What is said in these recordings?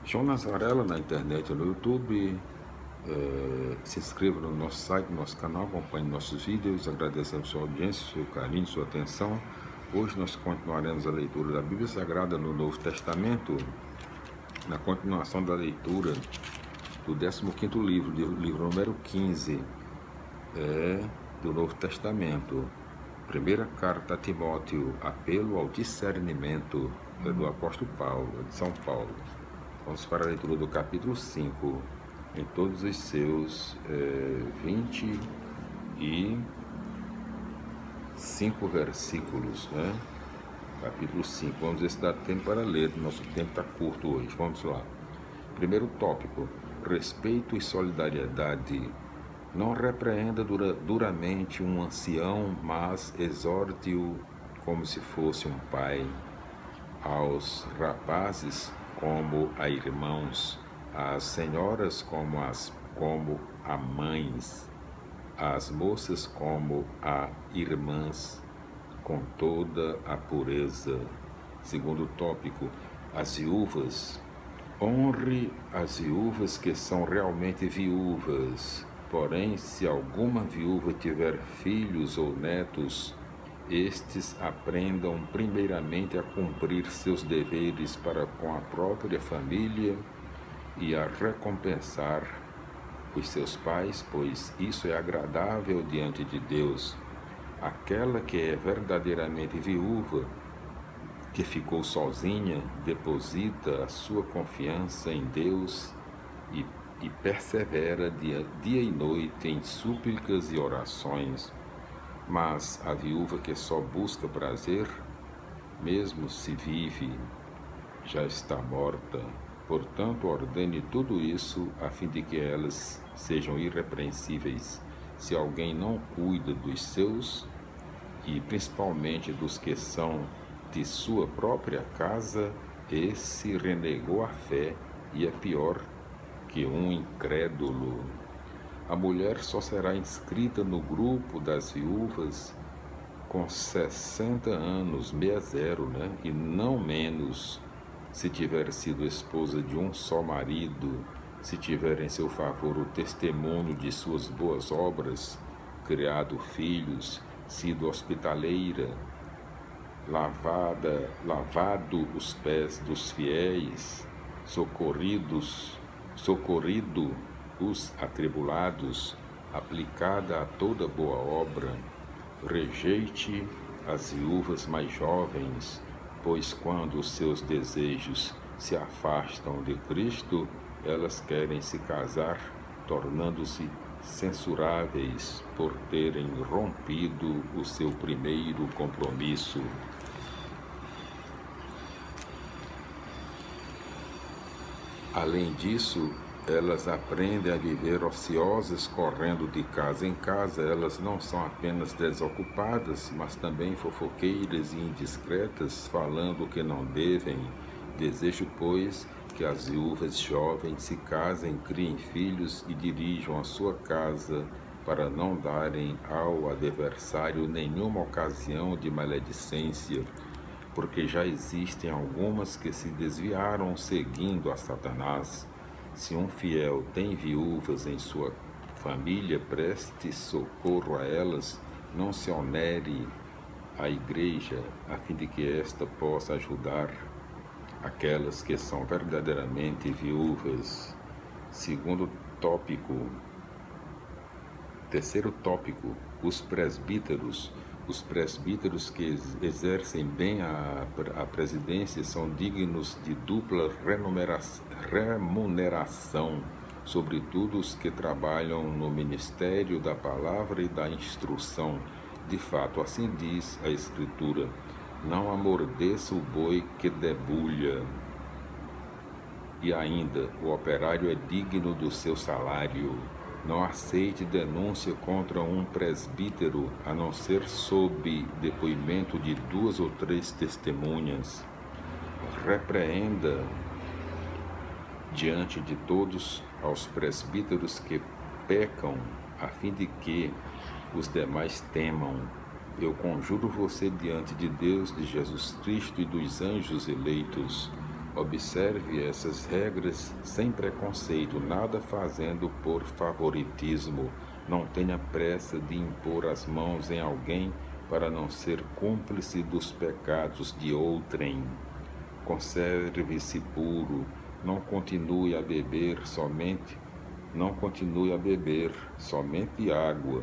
João Nazarella na internet, no YouTube. Se inscreva no nosso site, no nosso canal, acompanhe nossos vídeos. Agradecemos sua audiência, seu carinho, sua atenção. Hoje nós continuaremos a leitura da Bíblia Sagrada no Novo Testamento, na continuação da leitura do 15º livro, livro número 15 do Novo Testamento. Primeira carta a Timóteo, apelo ao discernimento, do apóstolo Paulo, de São Paulo. Vamos para a leitura do capítulo 5, em todos os seus 25 versículos, né? Capítulo 5, vamos ver se dá tempo para ler, nosso tempo está curto hoje, vamos lá. Primeiro tópico, respeito e solidariedade. Não repreenda duramente um ancião, mas exorte-o como se fosse um pai. Aos rapazes como a irmãos, às senhoras como a mães, às moças como a irmãs, com toda a pureza. Segundo tópico, as viúvas. Honre as viúvas que são realmente viúvas. Porém, se alguma viúva tiver filhos ou netos, estes aprendam primeiramente a cumprir seus deveres para com a própria família e a recompensar os seus pais, pois isso é agradável diante de Deus. Aquela que é verdadeiramente viúva, que ficou sozinha, deposita a sua confiança em Deus e persevera dia e noite em súplicas e orações. Mas a viúva que só busca prazer, mesmo se vive, já está morta. Portanto, ordene tudo isso a fim de que elas sejam irrepreensíveis. Se alguém não cuida dos seus, e principalmente dos que são de sua própria casa, esse renegou a fé e é pior que um incrédulo. A mulher só será inscrita no grupo das viúvas com 60 anos, 60, né? E não menos, se tiver sido esposa de um só marido, se tiver em seu favor o testemunho de suas boas obras, criado filhos, sido hospitaleira, lavado os pés dos fiéis, socorrido os atribulados, aplicada a toda boa obra. Rejeite as viúvas mais jovens, pois quando os seus desejos se afastam de Cristo, elas querem se casar, tornando-se censuráveis por terem rompido o seu primeiro compromisso. Além disso, elas aprendem a viver ociosas, correndo de casa em casa. Elas não são apenas desocupadas, mas também fofoqueiras e indiscretas, falando o que não devem. Desejo, pois, que as viúvas jovens se casem, criem filhos e dirijam a sua casa, para não darem ao adversário nenhuma ocasião de maledicência, porque já existem algumas que se desviaram seguindo a Satanás. Se um fiel tem viúvas em sua família, preste socorro a elas, não se onere a igreja, a fim de que esta possa ajudar aquelas que são verdadeiramente viúvas. Terceiro tópico, os presbíteros. Os presbíteros que exercem bem a presidência são dignos de dupla remuneração, sobretudo os que trabalham no ministério da palavra e da instrução. De fato, assim diz a Escritura: não amordeça o boi que debulha. E ainda, o operário é digno do seu salário. Não aceite denúncia contra um presbítero, a não ser sob depoimento de 2 ou 3 testemunhas. Repreenda diante de todos aos presbíteros que pecam, a fim de que os demais temam. Eu conjuro você diante de Deus, de Jesus Cristo e dos anjos eleitos, Observe essas regras sem preconceito, nada fazendo por favoritismo. Não tenha pressa de impor as mãos em alguém para não ser cúmplice dos pecados de outrem. Conserve-se puro, não continue a beber somente água.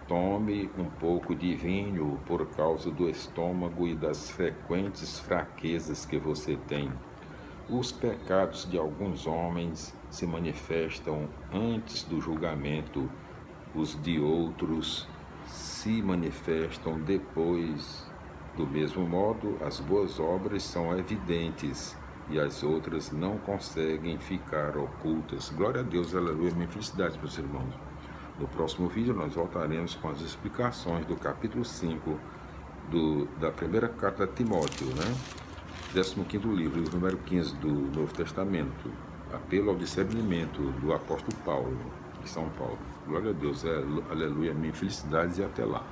Tome um pouco de vinho por causa do estômago e das frequentes fraquezas que você tem. Os pecados de alguns homens se manifestam antes do julgamento, os de outros se manifestam depois. Do mesmo modo, as boas obras são evidentes e as outras não conseguem ficar ocultas. Glória a Deus, aleluia, minha felicidade, meus irmãos. No próximo vídeo nós voltaremos com as explicações do capítulo 5 da primeira carta a Timóteo, 15º livro, número 15 do Novo Testamento. Apelo ao discernimento do apóstolo Paulo, de São Paulo. Glória a Deus, aleluia, minha felicidade e até lá.